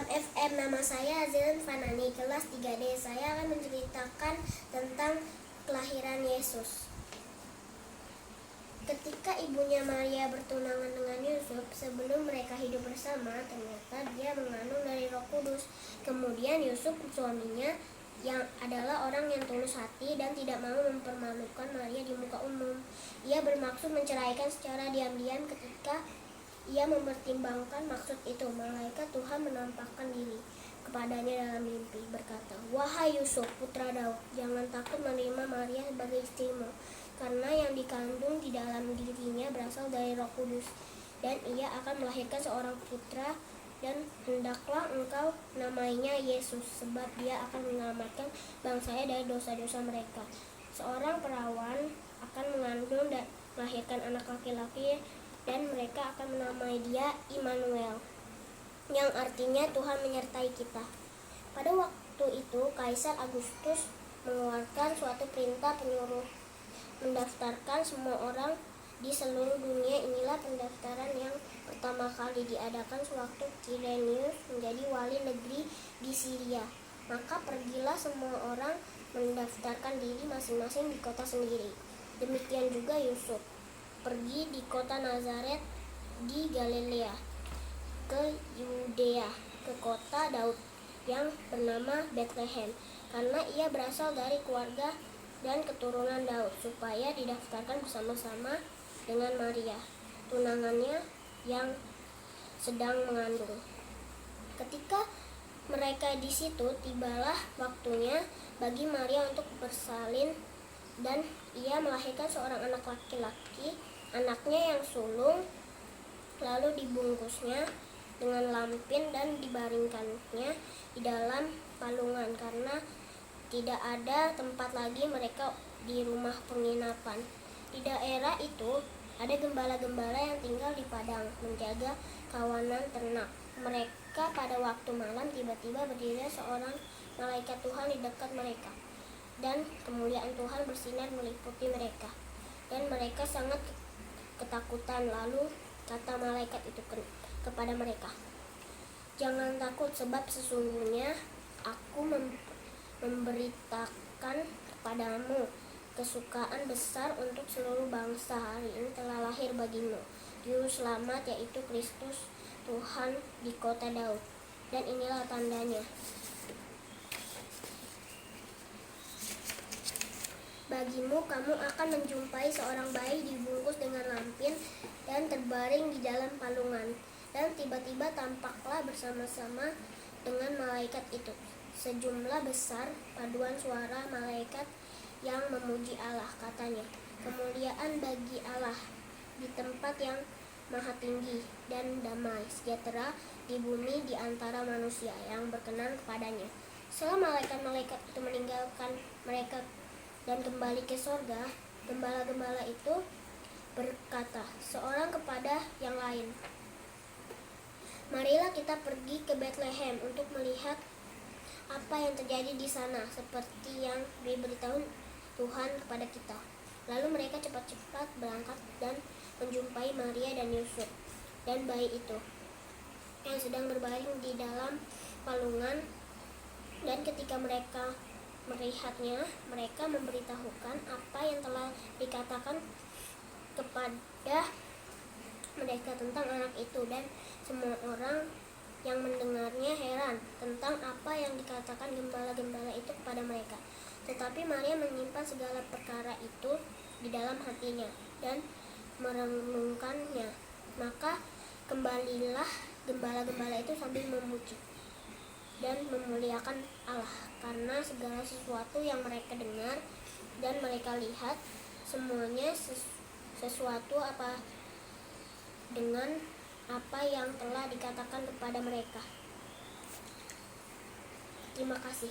Salam FM, nama saya Azilan Fanani, kelas 3D. Saya akan menceritakan tentang kelahiran Yesus. Ketika ibunya Maria bertunangan dengan Yusuf, sebelum mereka hidup bersama, ternyata dia mengandung dari Roh Kudus. Kemudian Yusuf, suaminya, yang adalah orang yang tulus hati dan tidak mau mempermalukan Maria di muka umum. Ia bermaksud menceraikan secara diam-diam. Ketika ia mempertimbangkan maksud itu, malaikat Tuhan menampakkan diri kepadanya dalam mimpi, berkata, "Wahai Yusuf, putra Daud, jangan takut menerima Maria sebagai istrimu, karena yang dikandung di dalam dirinya berasal dari Roh Kudus, dan ia akan melahirkan seorang putra, dan hendaklah engkau namainya Yesus, sebab dia akan menyelamatkan bangsanya dari dosa-dosa mereka. Seorang perawan akan mengandung dan melahirkan anak laki-laki, dan mereka akan menamai dia Immanuel, yang artinya Tuhan menyertai kita." Pada waktu itu, Kaisar Agustus mengeluarkan suatu perintah penyuruh mendaftarkan semua orang di seluruh dunia. Inilah pendaftaran yang pertama kali diadakan sewaktu Quirinius menjadi wali negeri di Syria. Maka pergilah semua orang mendaftarkan diri masing-masing di kota sendiri. Demikian juga Yusuf pergi di kota Nazaret di Galilea ke Yudea, ke kota Daud yang bernama Betlehem, karena ia berasal dari keluarga dan keturunan Daud, supaya didaftarkan bersama-sama dengan Maria, tunangannya yang sedang mengandung. Ketika mereka di situ, tibalah waktunya bagi Maria untuk bersalin, dan ia melahirkan seorang anak laki-laki, anaknya yang sulung. Lalu dibungkusnya dengan lampin dan dibaringkannya di dalam palungan, karena tidak ada tempat lagi mereka di rumah penginapan. Di daerah itu ada gembala-gembala yang tinggal di padang, menjaga kawanan ternak. Mereka pada waktu malam tiba-tiba berdiri seorang malaikat Tuhan di dekat mereka, dan kemuliaan Tuhan bersinar meliputi mereka, dan mereka sangat ketakutan. Lalu kata malaikat itu kepada mereka, "Jangan takut, sebab sesungguhnya aku memberitakan kepadamu kesukaan besar untuk seluruh bangsa. Hari ini telah lahir bagimu Juru Selamat, yaitu Kristus Tuhan di kota Daud. Dan inilah tandanya. Bagimu, kamu akan menjumpai seorang bayi dibungkus dengan lampin dan terbaring di dalam palungan." Dan tiba-tiba tampaklah bersama-sama dengan malaikat itu sejumlah besar paduan suara malaikat yang memuji Allah. Katanya, "Kemuliaan bagi Allah di tempat yang maha tinggi, dan damai sejahtera di bumi di antara manusia yang berkenan kepadanya." Setelah malaikat-malaikat itu meninggalkan mereka dan kembali ke sorga, gembala-gembala itu berkata seorang kepada yang lain, "Marilah kita pergi ke Betlehem untuk melihat apa yang terjadi di sana, seperti yang diberitahu Tuhan kepada kita." Lalu mereka cepat-cepat berangkat dan menjumpai Maria dan Yusuf dan bayi itu yang sedang berbaring di dalam palungan. Dan ketika mereka melihatnya, mereka memberitahukan apa yang telah dikatakan kepada mereka tentang anak itu, dan semua orang yang mendengarnya heran tentang apa yang dikatakan gembala-gembala itu kepada mereka. Tetapi Maria menyimpan segala perkara itu di dalam hatinya dan merenungkannya. Maka kembalilah gembala-gembala itu sambil memuji dan memuliakan Allah karena segala sesuatu yang mereka dengar dan mereka lihat, semuanya sesuatu apa dengan apa yang telah dikatakan kepada mereka. Terima kasih.